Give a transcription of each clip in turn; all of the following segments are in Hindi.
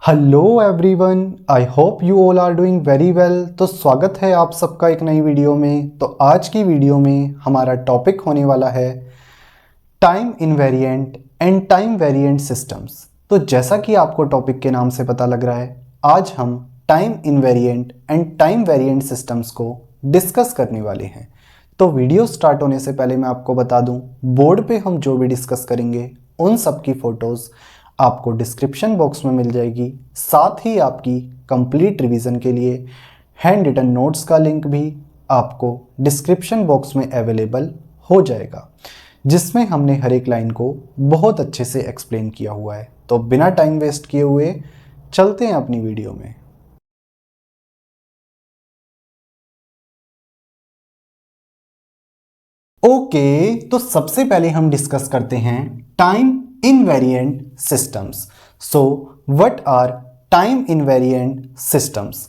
Hello everyone, I hope you all are doing very well. तो स्वागत है आप सबका एक नई वीडियो में। तो आज की वीडियो में हमारा टॉपिक होने वाला है time invariant and time variant systems. तो जैसा कि आपको टॉपिक के नाम से पता लग रहा है, आज हम time invariant and time variant systems को डिस्कस करने वाले हैं। तो वीडियो स्टार्ट होने से पहले मैं आपको बता दूं, बोर्ड पे हम जो भी डिस्कस करेंगे उन सब की फ़ोटोज़ आपको डिस्क्रिप्शन बॉक्स में मिल जाएगी। साथ ही आपकी कंप्लीट रिवीजन के लिए हैंड रिटन नोट्स का लिंक भी आपको डिस्क्रिप्शन बॉक्स में अवेलेबल हो जाएगा, जिसमें हमने हर एक लाइन को बहुत अच्छे से एक्सप्लेन किया हुआ है। तो बिना टाइम वेस्ट किए हुए चलते हैं अपनी वीडियो में। ओके, तो सबसे पहले हम डिस्कस करते हैं time invariant systems. So what are time invariant systems?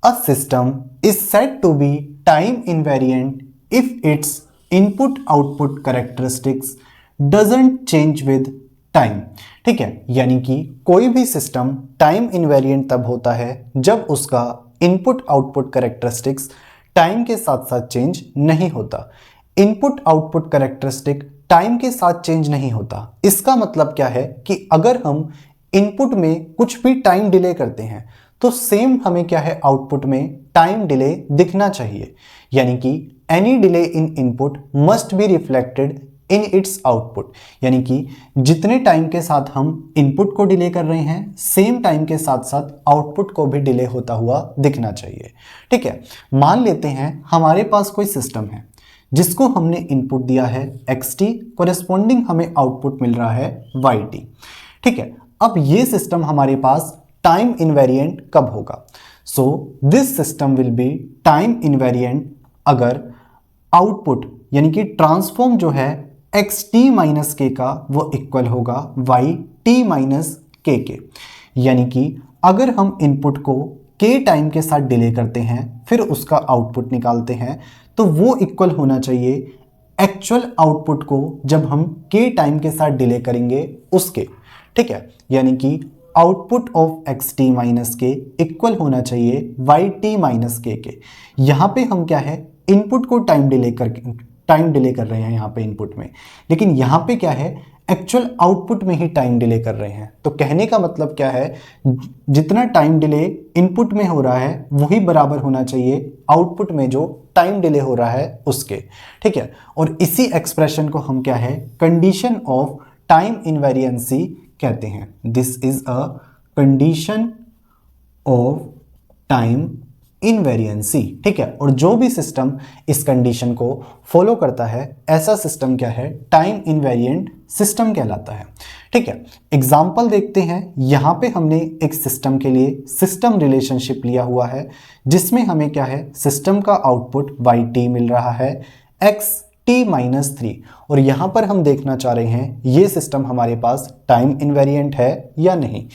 A system is said to be time invariant if its input output characteristics doesn't change with time। ठीक है, यानी कि कोई भी सिस्टम टाइम इनवेरिएंट तब होता है जब उसका इनपुट आउटपुट कैरेक्टरिस्टिक्स टाइम के साथ साथ चेंज नहीं होता। इनपुट आउटपुट कैरेक्टरिस्टिक टाइम के साथ चेंज नहीं होता, इसका मतलब क्या है कि अगर हम इनपुट में कुछ भी टाइम डिले करते हैं तो सेम हमें क्या है, आउटपुट में टाइम डिले दिखना चाहिए। यानी कि any delay in input must be reflected in its output. यानी कि जितने टाइम के साथ हम इनपुट को डिले कर रहे हैं, सेम टाइम के साथ साथ आउटपुट को भी डिले होता हुआ दिखना चाहिए। ठीक है, मान लेते हैं हमारे पास कोई सिस्टम है जिसको हमने इनपुट दिया है xt, कोरेस्पॉन्डिंग हमें आउटपुट मिल रहा है yt। ठीक है, अब ये सिस्टम हमारे पास टाइम इनवेरिएंट कब होगा? So this system will be time invariant अगर आउटपुट यानी कि ट्रांसफॉर्म जो है xt माइनस के का वो इक्वल होगा yt माइनस के। यानी कि अगर हम इनपुट को k टाइम के साथ डिले करते हैं फिर उसका आउटपुट निकालते हैं तो वो इक्वल होना चाहिए एक्चुअल आउटपुट को जब हम k टाइम के साथ डिले करेंगे उसके। ठीक है, यानी कि आउटपुट ऑफ xt माइनस के इक्वल होना चाहिए yt माइनस के। यहाँ पे हम क्या है, इनपुट को टाइम डिले कर रहे हैं यहाँ पे इनपुट में, लेकिन यहाँ पे क्या है, एक्चुअल आउटपुट में ही टाइम डिले कर रहे हैं। तो कहने का मतलब क्या है, जितना टाइम डिले इनपुट में हो रहा है वही बराबर होना चाहिए आउटपुट में जो टाइम डिले हो रहा है उसके। ठीक है, और इसी एक्सप्रेशन को हम क्या है, कंडीशन ऑफ टाइम इनवेरिएंसी कहते हैं। This is a condition of time invariance. ठीक है, और जो भी सिस्टम इस कंडीशन को फॉलो करता है ऐसा सिस्टम क्या है, टाइम इनवेरिएंट सिस्टम कहलाता है। ठीक है, एग्जाम्पल देखते हैं। यहाँ पे हमने एक सिस्टम के लिए सिस्टम रिलेशनशिप लिया हुआ है जिसमें हमें क्या है, सिस्टम का आउटपुट yt मिल रहा है xt माइनस 3, और यहाँ पर हम देखना चाह रहे हैं ये सिस्टम हमारे पास टाइम इनवेरिएंट है या नहीं।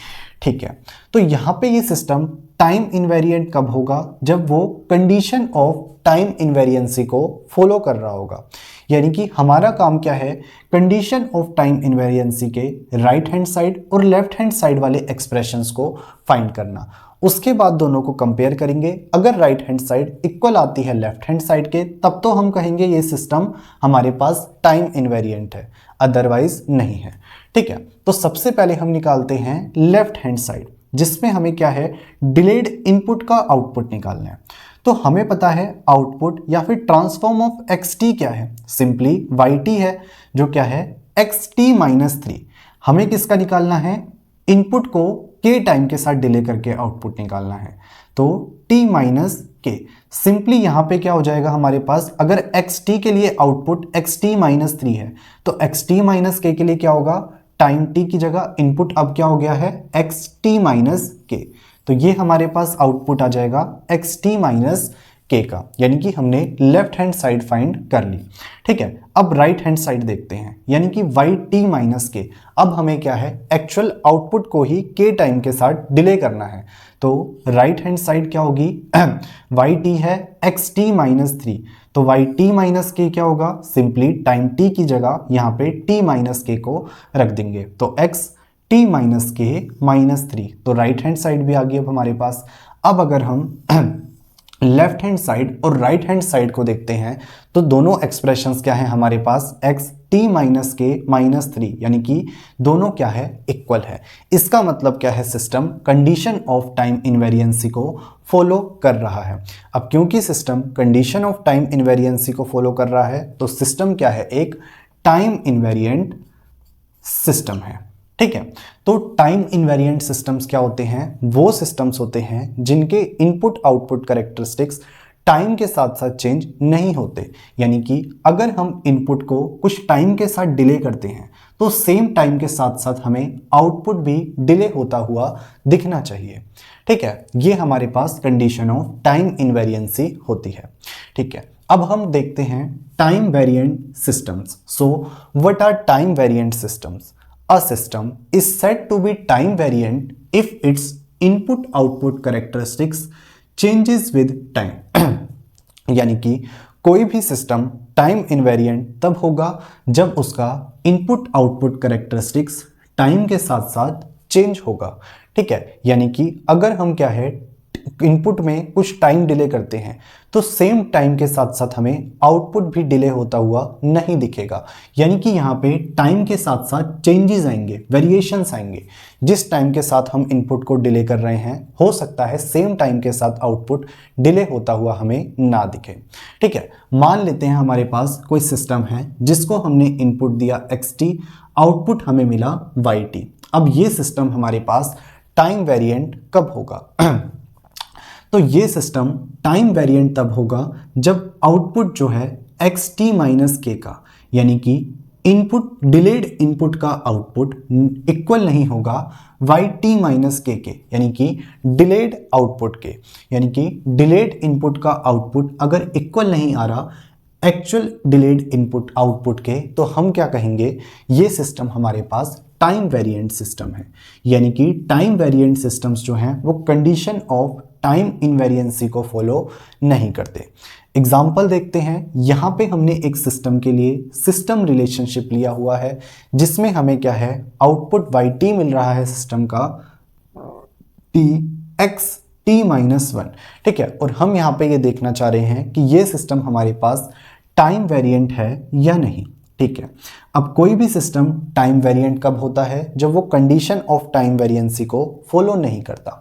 ठीक है, तो यहाँ पे ये सिस्टम टाइम इनवेरिएंट कब होगा, जब वो कंडीशन ऑफ टाइम इनवेरिएंसी को फॉलो कर रहा होगा। यानी कि हमारा काम क्या है, कंडीशन ऑफ टाइम इनवेरिएंसी के राइट हैंड साइड और लेफ्ट हैंड साइड वाले एक्सप्रेशंस को फाइंड करना। उसके बाद दोनों को कंपेयर करेंगे। अगर राइट हैंड साइड इक्वल आती है लेफ्ट हैंड साइड के, तब तो हम कहेंगे ये सिस्टम हमारे पास टाइम इनवेरिएंट है, अदरवाइज नहीं है। ठीक है, तो सबसे पहले हम निकालते हैं लेफ्ट हैंड साइड, जिसमें हमें क्या है, डिलेड इनपुट का आउटपुट निकालना है। तो हमें पता है आउटपुट या फिर ट्रांसफॉर्म ऑफ xt क्या है, सिंपली yt है, जो क्या है xt माइनस 3। हमें किसका निकालना है, इनपुट को k टाइम के साथ डिले करके आउटपुट निकालना है, तो t माइनस के। सिंपली यहाँ पे क्या हो जाएगा हमारे पास, अगर xt के लिए आउटपुट xt माइनस 3 है तो xt माइनस के लिए क्या होगा, टाइम t की जगह इनपुट अब क्या हो गया है xt माइनस के। तो ये हमारे पास आउटपुट आ जाएगा xt माइनस के का, यानी कि हमने लेफ्ट हैंड साइड फाइंड कर ली। ठीक है, अब राइट हैंड साइड देखते हैं, यानी कि yt माइनस के। अब हमें क्या है, एक्चुअल आउटपुट को ही k टाइम के साथ डिले करना है। तो राइट हैंड साइड क्या होगी yt है xt माइनस 3, तो yt माइनस के क्या होगा, सिंपली टाइम t की जगह यहाँ पे t माइनस के को रख देंगे, तो x t माइनस के -3, तो राइट हैंड साइड भी आ गई अब हमारे पास। अब अगर हम लेफ्ट हैंड साइड और राइट हैंड साइड को देखते हैं तो दोनों एक्सप्रेशंस क्या है हमारे पास, x t माइनस के -3, यानी कि दोनों क्या है, इक्वल है। इसका मतलब क्या है, सिस्टम कंडीशन ऑफ टाइम इनवेरिएंसी को फॉलो कर रहा है। अब क्योंकि सिस्टम कंडीशन ऑफ टाइम इनवेरिएंसी को फॉलो कर रहा है तो सिस्टम क्या है, एक टाइम इनवेरिएंट सिस्टम है। ठीक है, तो टाइम इनवेरिएंट सिस्टम्स क्या होते हैं, वो सिस्टम्स होते हैं जिनके इनपुट आउटपुट कैरेक्टरिस्टिक्स टाइम के साथ साथ चेंज नहीं होते। यानी कि अगर हम इनपुट को कुछ टाइम के साथ डिले करते हैं तो सेम टाइम के साथ साथ हमें आउटपुट भी डिले होता हुआ दिखना चाहिए। ठीक है, ये हमारे पास कंडीशन ऑफ टाइम इनवेरिएंसी होती है। ठीक है, अब हम देखते हैं time variant systems. So what are time variant systems? A system is said to be time variant if its input output characteristics changes with time। यानी कि कोई भी सिस्टम टाइम इनवेरिएंट तब होगा जब उसका इनपुट आउटपुट कैरेक्टरिस्टिक्स टाइम के साथ साथ चेंज होगा। ठीक है, यानी कि अगर हम क्या है इनपुट में कुछ टाइम डिले करते हैं तो सेम टाइम के साथ साथ हमें आउटपुट भी डिले होता हुआ नहीं दिखेगा। यानी कि यहाँ पे टाइम के साथ साथ चेंजेस आएंगे, वेरिएशंस आएंगे। जिस टाइम के साथ हम इनपुट को डिले कर रहे हैं हो सकता है सेम टाइम के साथ आउटपुट डिले होता हुआ हमें ना दिखे। ठीक है, मान लेते हैं हमारे पास कोई सिस्टम है जिसको हमने इनपुट दिया xt, आउटपुट हमें मिला yt। अब ये सिस्टम हमारे पास टाइम वेरिएंट कब होगा? तो ये सिस्टम टाइम वेरिएंट तब होगा जब आउटपुट जो है xt माइनस के का, यानी कि इनपुट डिलेड इनपुट का आउटपुट इक्वल नहीं होगा yt माइनस के, यानी कि डिलेड आउटपुट के। यानी कि डिलेड इनपुट का आउटपुट अगर इक्वल नहीं आ रहा एक्चुअल डिलेड इनपुट आउटपुट के, तो हम क्या कहेंगे, ये सिस्टम हमारे पास टाइम वेरिएंट सिस्टम है। यानी कि टाइम वेरिएंट सिस्टम्स जो हैं वो कंडीशन ऑफ टाइम इनवेरिएंसी को फॉलो नहीं करते। एग्जाम्पल देखते हैं, यहाँ पे हमने एक सिस्टम के लिए सिस्टम रिलेशनशिप लिया हुआ है जिसमें हमें क्या है, आउटपुट yt मिल रहा है सिस्टम का t x t माइनस 1। ठीक है, और हम यहाँ पे ये देखना चाह रहे हैं कि ये सिस्टम हमारे पास टाइम वेरिएंट है या नहीं। ठीक है, अब कोई भी सिस्टम टाइम वेरिएंट कब होता है, जब वो कंडीशन ऑफ टाइम वेरिएंसी को फॉलो नहीं करता।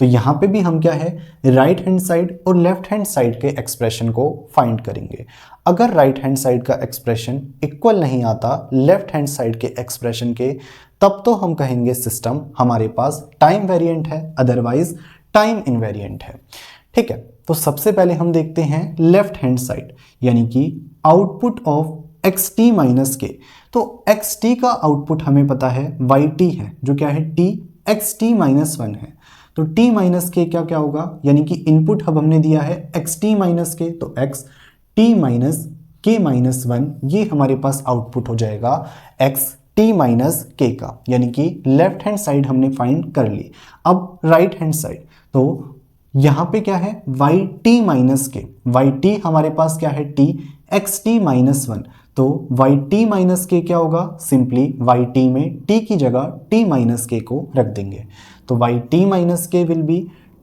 तो यहाँ पे भी हम क्या है, राइट हैंड साइड और लेफ्ट हैंड साइड के एक्सप्रेशन को फाइंड करेंगे। अगर राइट हैंड साइड का एक्सप्रेशन इक्वल नहीं आता लेफ्ट हैंड साइड के एक्सप्रेशन के, तब तो हम कहेंगे सिस्टम हमारे पास टाइम वेरिएंट है, अदरवाइज टाइम इनवेरिएंट है। ठीक है, तो सबसे पहले हम देखते हैं लेफ्ट हैंड साइड, यानी कि आउटपुट ऑफ xt माइनस के। तो xt का आउटपुट हमें पता है yt है, जो क्या है t xt माइनस 1 है। तो t माइनस के क्या क्या होगा, यानी कि इनपुट अब हमने दिया है xt माइनस के, तो x t माइनस के माइनस 1, ये हमारे पास आउटपुट हो जाएगा x t माइनस के का। यानी कि लेफ्ट हैंड साइड हमने फाइंड कर ली। अब राइट हैंड साइड, तो यहाँ पे क्या है, yt माइनस के, yt हमारे पास क्या है t xt माइनस 1। तो yt माइनस के क्या होगा, सिंपली yt में t की जगह t माइनस के को रख देंगे। तो yt माइनस के विल बी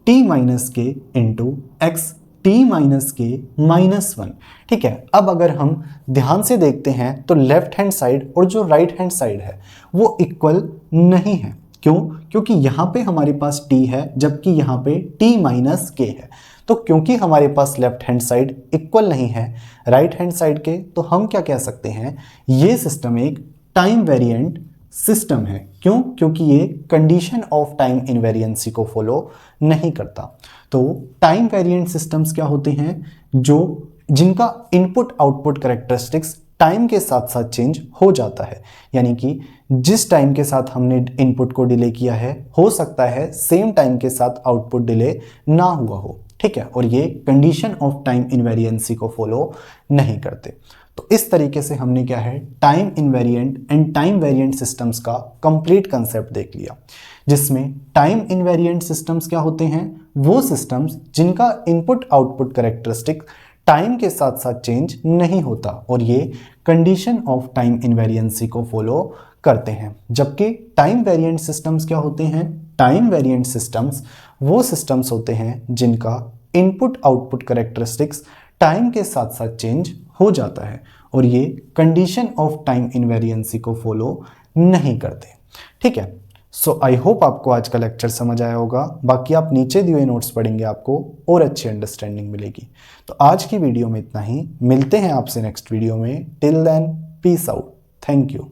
t माइनस के इंटू x t माइनस के माइनस 1। ठीक है, अब अगर हम ध्यान से देखते हैं तो लेफ्ट हैंड साइड और जो राइट हैंड साइड है वो इक्वल नहीं है। क्यों? क्योंकि यहाँ पे हमारे पास t है जबकि यहाँ पे t माइनस के है। तो क्योंकि हमारे पास लेफ्ट हैंड साइड इक्वल नहीं है राइट हैंड साइड के, तो हम क्या कह सकते हैं, ये सिस्टम एक टाइम वेरिएंट सिस्टम है। क्यों? क्योंकि ये कंडीशन ऑफ टाइम इनवेरिएंसी को फॉलो नहीं करता। तो टाइम वेरिएंट सिस्टम्स क्या होते हैं, जिनका इनपुट आउटपुट कैरेक्टरिस्टिक्स टाइम के साथ साथ चेंज हो जाता है। यानी कि जिस टाइम के साथ हमने इनपुट को डिले किया है हो सकता है सेम टाइम के साथ आउटपुट डिले ना हुआ हो। ठीक है, और ये कंडीशन ऑफ टाइम इनवेरिएंसी को फॉलो नहीं करते। तो इस तरीके से हमने क्या है, time invariant and time variant systems का कंप्लीट कंसेप्ट देख लिया, जिसमें टाइम इनवेरिएंट सिस्टम्स क्या होते हैं, वो सिस्टम्स जिनका इनपुट आउटपुट कैरेक्टरिस्टिक टाइम के साथ साथ चेंज नहीं होता और ये कंडीशन ऑफ टाइम इनवेरिएंसी को फॉलो करते हैं। जबकि टाइम वेरिएंट सिस्टम्स क्या होते हैं? टाइम वेरिएंट सिस्टम्स वो सिस्टम्स होते हैं जिनका इनपुट आउटपुट कैरेक्टरिस्टिक्स टाइम के साथ साथ चेंज हो जाता है और ये कंडीशन ऑफ टाइम इनवेरिएंसी को फॉलो नहीं करते। ठीक है, सो आई होप आपको आज का लेक्चर समझ आया होगा। बाकी आप नीचे दिए हुए नोट्स पढ़ेंगे, आपको और अच्छी अंडरस्टैंडिंग मिलेगी। तो आज की वीडियो में इतना ही, मिलते हैं आपसे नेक्स्ट वीडियो में। Till then, peace out, thank you.